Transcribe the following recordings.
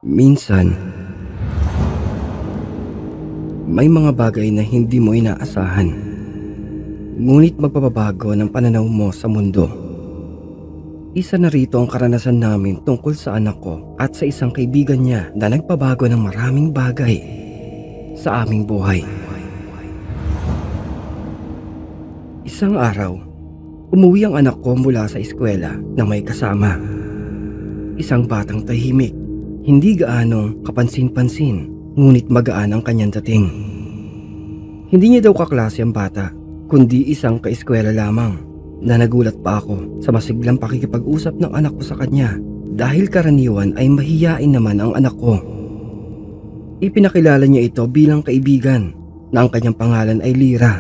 Minsan, may mga bagay na hindi mo inaasahan, ngunit magpapabago ng pananaw mo sa mundo. Isa na rito ang karanasan namin tungkol sa anak ko at sa isang kaibigan niya na nagpabago ng maraming bagay sa aming buhay. Isang araw, umuwi ang anak ko mula sa eskwela na may kasama. Isang batang tahimik, hindi gaanong kapansin-pansin, ngunit magaan ang kanyang dating. Hindi niya daw kaklase ang bata, kundi isang kaeskwela lamang, na nagulat pa ako sa masiglang pakikipag-usap ng anak ko sa kanya dahil karaniwan ay mahiyain naman ang anak ko. Ipinakilala niya ito bilang kaibigan na ang kanyang pangalan ay Lira.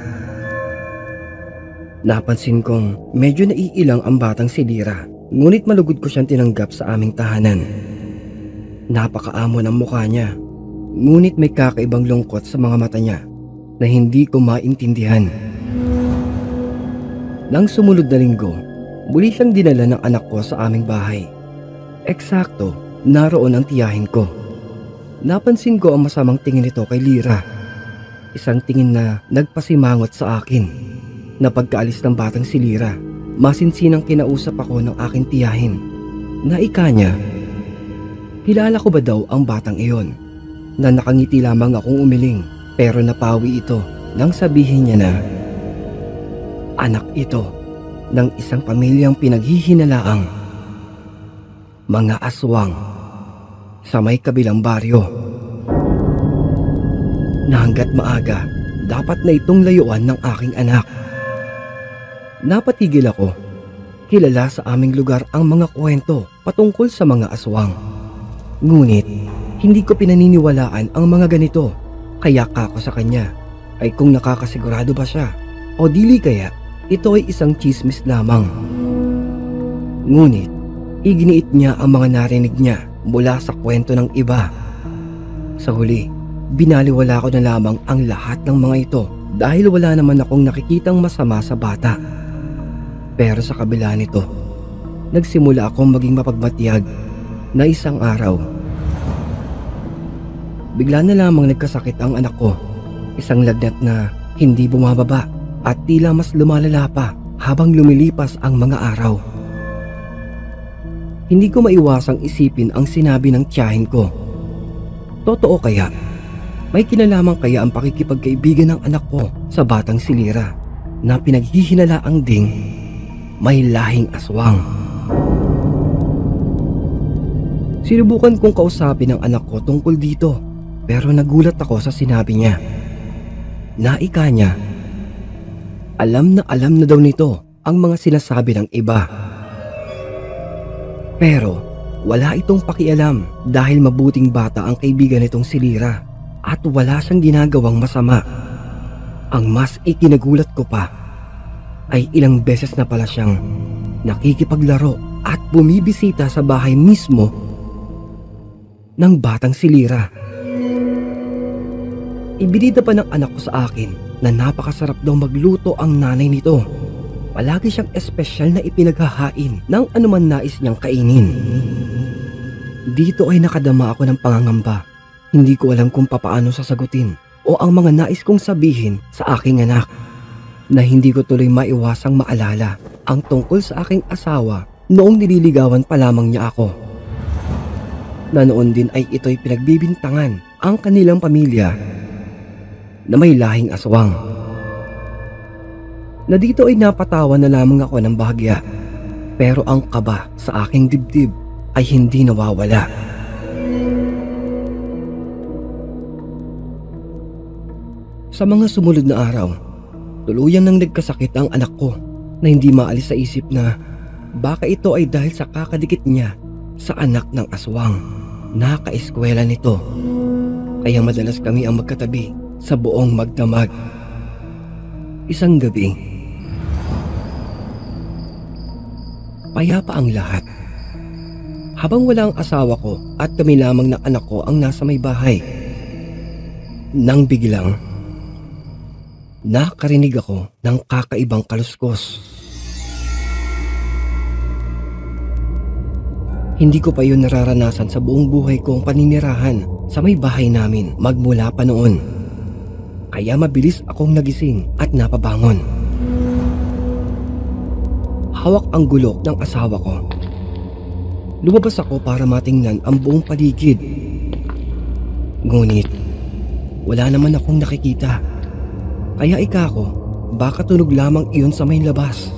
Napansin kong medyo naiilang ang batang si Lira, ngunit malugod ko siyang tinanggap sa aming tahanan. Napakaamo ng mukha niya, ngunit may kakaibang lungkot sa mga mata niya na hindi ko maintindihan. Nang sumunod na linggo, muli siyang dinala ng anak ko sa aming bahay. Eksakto, naroon ang tiyahin ko. Napansin ko ang masamang tingin nito kay Lira. Isang tingin na nagpasimangot sa akin. Na pagkaalis ng batang si Lira, masinsinang kinausap ako ng aking tiyahin. Na ika niya, kilala ko ba daw ang batang iyon? Na nakangiti lamang akong umiling, pero napawi ito nang sabihin niya na anak ito ng isang pamilyang pinaghihinalaang mga aswang sa may kabilang baryo. Na hanggat maaga, dapat na itong layuan ng aking anak. Napatigil ako. Kilala sa aming lugar ang mga kwento patungkol sa mga aswang. Ngunit, hindi ko pinaniniwalaan ang mga ganito. Kaya kako sa kanya ay kung nakakasigurado ba siya o dili kaya ito ay isang chismis lamang. Ngunit, iginiit niya ang mga narinig niya mula sa kwento ng iba. Sa huli, binaliwala ko na lamang ang lahat ng mga ito dahil wala naman akong nakikitang masama sa bata. Pero sa kabila nito, nagsimula akong maging mapagmatiyag na isang araw. Bigla na lamang nagkasakit ang anak ko. Isang lagnat na hindi bumababa at tila mas lumalala pa habang lumilipas ang mga araw. Hindi ko maiwasang isipin ang sinabi ng tiyahin ko. Totoo kaya? May kinalaman kaya ang pakikipagkaibigan ng anak ko sa batang si Lira na pinaghihinalaang ding may lahing aswang? Sinubukan kong kausapin ang anak ko tungkol dito, pero nagulat ako sa sinabi niya. Naika niya, alam na daw nito ang mga sinasabi ng iba. Pero wala itong pakialam dahil mabuting bata ang kaibigan nitong si Lira at wala siyang ginagawang masama. Ang mas ikinagulat ko pa ay ilang beses na pala siyang nakikipaglaro at bumibisita sa bahay mismo ng batang si Lira. Ibinida pa ng anak ko sa akin na napakasarap daw magluto ang nanay nito. Palagi siyang espesyal na ipinaghahain ng anuman nais niyang kainin. Dito ay nakadama ako ng pangangamba. Hindi ko alam kung papaano sasagutin o ang mga nais kong sabihin sa aking anak, na hindi ko tuloy maiwasang maalala ang tungkol sa aking asawa noong nililigawan pa lamang niya ako. Na noon din ay ito'y pinagbibintangan ang kanilang pamilya na may lahing aswang. Na dito ay napatawa na lamang ako ng bahagya, pero ang kaba sa aking dibdib ay hindi nawawala. Sa mga sumunod na araw, tuluyang nang nagkasakit ang anak ko na hindi maalis sa isip na baka ito ay dahil sa kakadikit niya sa anak ng aswang na kaeskwela nito. Kaya madalas kami ang magkatabi sa buong magdamag. Isang gabi, payapa ang lahat. Habang wala ang asawa ko at kami lamang ng anak ko ang nasa may bahay, nang biglang nakarinig ako ng kakaibang kaluskos. Hindi ko pa yun nararanasan sa buong buhay kong paninirahan sa may bahay namin magmula pa noon. Kaya mabilis akong nagising at napabangon. Hawak ang gulok ng asawa ko. Lumabas ako para matingnan ang buong paligid. Ngunit wala naman akong nakikita. Kaya ko, baka tunog lamang iyon sa may labas.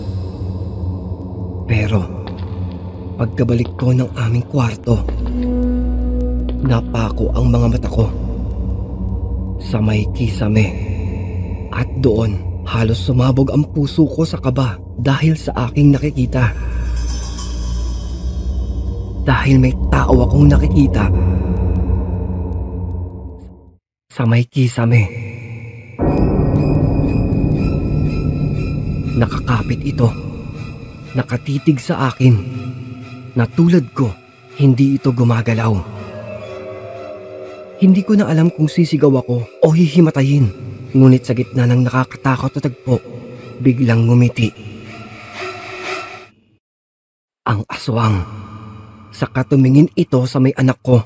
Pero pagkabalik ko ng aming kwarto, napako ang mga mata ko sa may kisame. At doon halos sumabog ang puso ko sa kaba dahil sa aking nakikita. Dahil may tao akong nakikita sa may kisame. Nakakapit ito. Nakatitig sa akin. Na tulad ko, hindi ito gumagalaw. Hindi ko na alam kung sisigaw ako o hihimatayin. Ngunit sa gitna ng nakakatakot na tagpo, biglang ngumiti ang aswang. Saka tumingin ito sa may anak ko.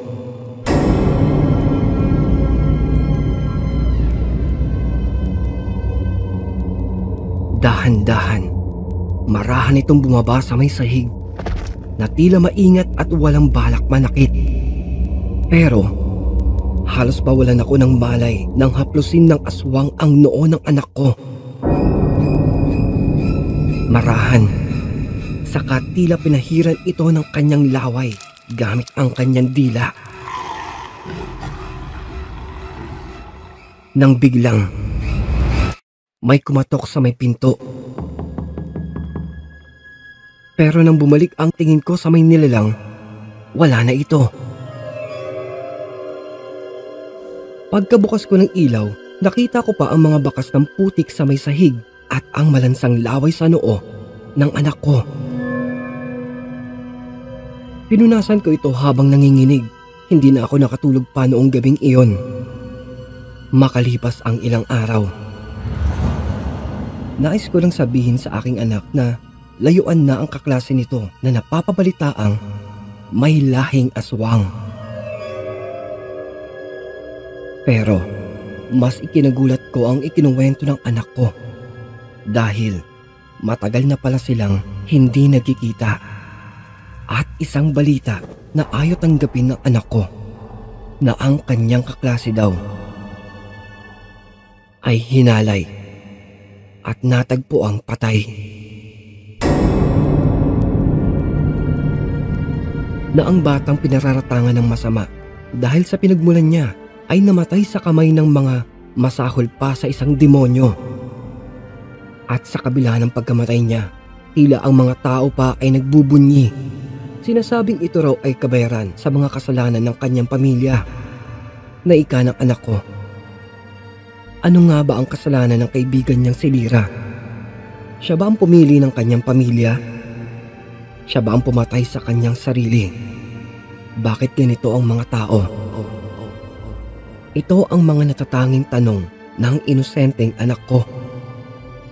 Dahan-dahan, marahan itong bumaba sa may sahig na tila maingat at walang balak manakit. Pero halos pawalan ako ng malay nang haplusin ng aswang ang noo ng anak ko. Marahan, saka tila pinahiran ito ng kanyang laway gamit ang kanyang dila. Nang biglang may kumatok sa may pinto. Pero nang bumalik ang tingin ko sa may nilalang, wala na ito. Pagkabukas ko ng ilaw, nakita ko pa ang mga bakas ng putik sa may sahig at ang malansang laway sa noo ng anak ko. Pinunasan ko ito habang nanginginig. Hindi na ako nakatulog pa noong gabing iyon. Makalipas ang ilang araw, nais ko lang sabihin sa aking anak na layuan na ang kaklase nito na napapabalitaang may lahing aswang. Pero mas ikinagulat ko ang ikinuwento ng anak ko dahil matagal na pala silang hindi nagkikita. At isang balita na ayaw tanggapin ng anak ko na ang kanyang kaklase daw ay hinalay at natagpo ang patay. Na ang batang pinararatangan ng masama dahil sa pinagmulan niya ay namatay sa kamay ng mga masahol pa sa isang demonyo. At sa kabila ng pagkamatay niya, tila ang mga tao pa ay nagbubunyi. Sinasabing ito raw ay kabayaran sa mga kasalanan ng kanyang pamilya. Na ika ng anak ko, ano nga ba ang kasalanan ng kaibigan niyang si Lira? Siya ba ang pumili ng kanyang pamilya? Siya ba ang pumatay sa kanyang sarili? Bakit ganito ang mga tao? Ito ang mga natatanging tanong ng inosenteng anak ko.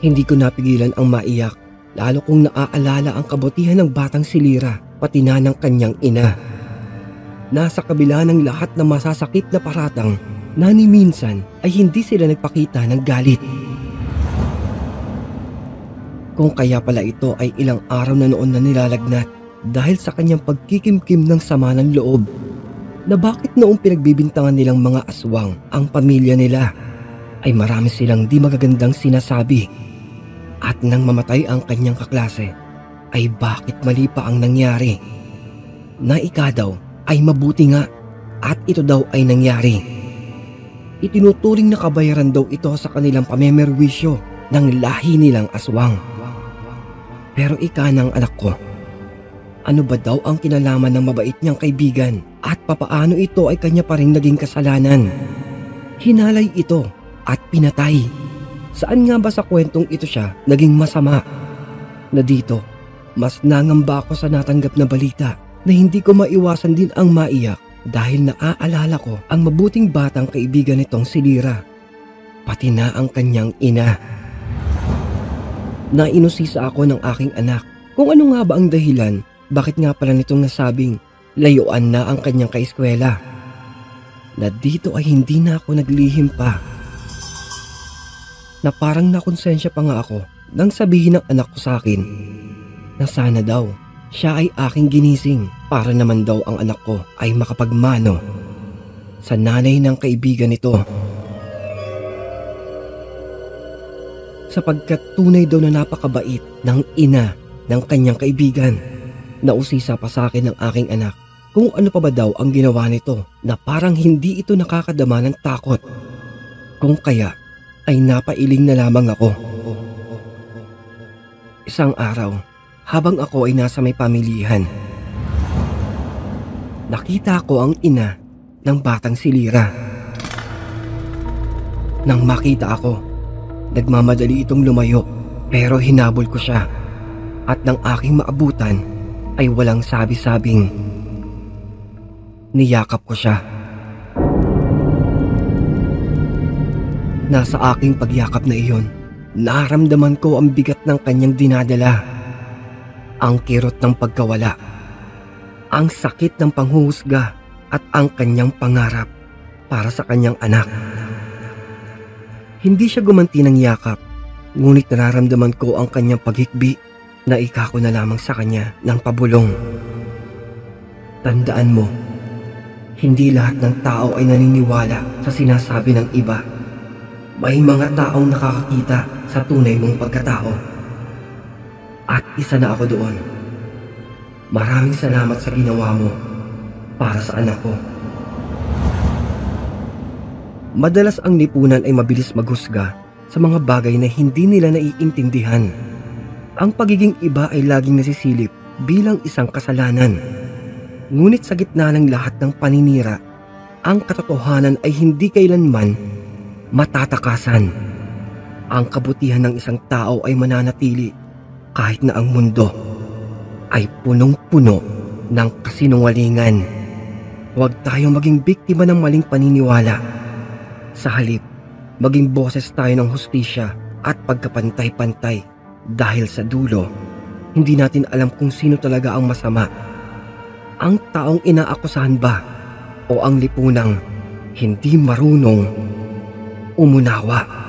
Hindi ko napigilan ang maiyak, lalo kong naaalala ang kabutihan ng batang si Lira, pati na ng kanyang ina. Nasa kabila ng lahat ng masasakit na paratang, na ni minsan ay hindi sila nagpakita ng galit. Kung kaya pala ito ay ilang araw na noon na nilalagnat dahil sa kanyang pagkikimkim ng sama ng loob, na bakit noong pinagbibintangan nilang mga aswang ang pamilya nila, ay marami silang di magagandang sinasabi. At nang mamatay ang kanyang kaklase, ay bakit mali pa ang nangyari? Na ika daw ay mabuti nga at ito daw ay nangyari. Itinuturing na kabayaran daw ito sa kanilang pamemerwisyo ng lahi nilang aswang. Pero ika ng anak ko, ano ba daw ang kinalaman ng mabait niyang kaibigan at papaano ito ay kanya pa rin naging kasalanan? Hinalay ito at pinatay. Saan nga ba sa kwentong ito siya naging masama? Na dito, mas nangamba ako sa natanggap na balita na hindi ko maiwasan din ang maiyak dahil naaalala ko ang mabuting batang kaibigan nitong si Lira, pati na ang kanyang ina. Nainusisa ako ng aking anak kung ano nga ba ang dahilan bakit nga pala nitong nasabing Layuan na ang kanyang kaeskwela. Na dito ay hindi na ako naglihim pa. Na parang nakonsensya pa nga ako nang sabihin ng anak ko sa akin na sana daw siya ay aking ginising para naman daw ang anak ko ay makapagmano sa nanay ng kaibigan nito. Sapagkat tunay daw na napakabait ng ina ng kanyang kaibigan. Nausisa pa sa akin ng aking anak kung ano pa ba daw ang ginawa nito na parang hindi ito nakakadama ng takot. Kung kaya ay napailing na lamang ako. Isang araw, habang ako ay nasa may pamilihan, nakita ko ang ina ng batang si Lira. Nang makita ako, nagmamadali itong lumayo pero hinabol ko siya at nang aking maabutan ay walang sabi-sabing niyakap ko siya. Nasa aking pagyakap na iyon, naramdaman ko ang bigat ng kanyang dinadala. Ang kirot ng pagkawala, ang sakit ng panghuhusga at ang kanyang pangarap para sa kanyang anak. Hindi siya gumanti ng yakap, ngunit nararamdaman ko ang kanyang paghikbi na ikako na lamang sa kanya ng pabulong. Tandaan mo, hindi lahat ng tao ay naniniwala sa sinasabi ng iba. May mga taong nakakakita sa tunay mong pagkatao. At isa na ako doon. Maraming salamat sa ginawa mo para sa anak ko. Madalas ang lipunan ay mabilis maghusga sa mga bagay na hindi nila naiintindihan. Ang pagiging iba ay laging nasisilip bilang isang kasalanan. Ngunit sa gitna ng lahat ng paninira, ang katotohanan ay hindi kailanman matatakasan. Ang kabutihan ng isang tao ay mananatili kahit na ang mundo ay punong-puno ng kasinungalingan. Huwag tayong maging biktima ng maling paniniwala. Sa halip, maging boses tayo ng hustisya at pagkapantay-pantay dahil sa dulo, hindi natin alam kung sino talaga ang masama. Ang taong inaakusahan ba o ang lipunang hindi marunong umunawa?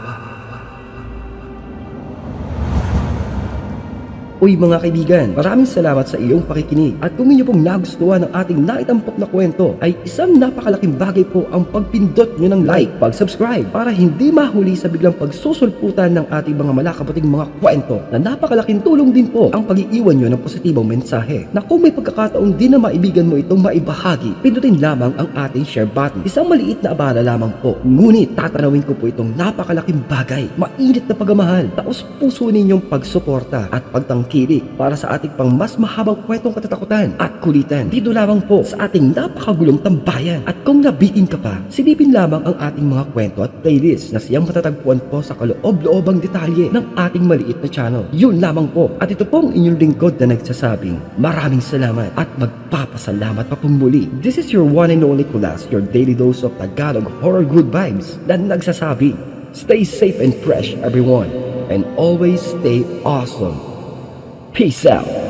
Uy mga kaibigan, maraming salamat sa iyong pakikinig at kung inyo pong nagustuhan ng ating naitampok na kwento ay isang napakalaking bagay po ang pagpindot nyo ng like, pag-subscribe para hindi mahuli sa biglang pagsusulputan ng ating mga malakabuting mga kwento na napakalaking tulong din po ang pag-iiwan nyo ng positibong mensahe na kung may pagkakataon din na maibigan mo itong maibahagi, pindutin lamang ang ating share button. Isang maliit na abala lamang po, ngunit tatanawin ko po itong napakalaking bagay, mainit na pagmamahal, taos puso ninyong pagsuporta at pagtangkilik para sa ating pang mas mahabang kwentong katatakutan at kulitan dito lamang po sa ating napakagulong tambayan. At kung nabitin ka pa, silipin lamang ang ating mga kwento at playlist na siyang matatagpuan po sa kaloob-loobang detalye ng ating maliit na channel. Yun lamang po, at ito pong inyong lingkod na nagsasabing maraming salamat at magpapasalamat pa pong muli. This is your one and only Kulas, your daily dose of Tagalog horror good vibes na nagsasabi, stay safe and fresh everyone, and always stay awesome. Peace out.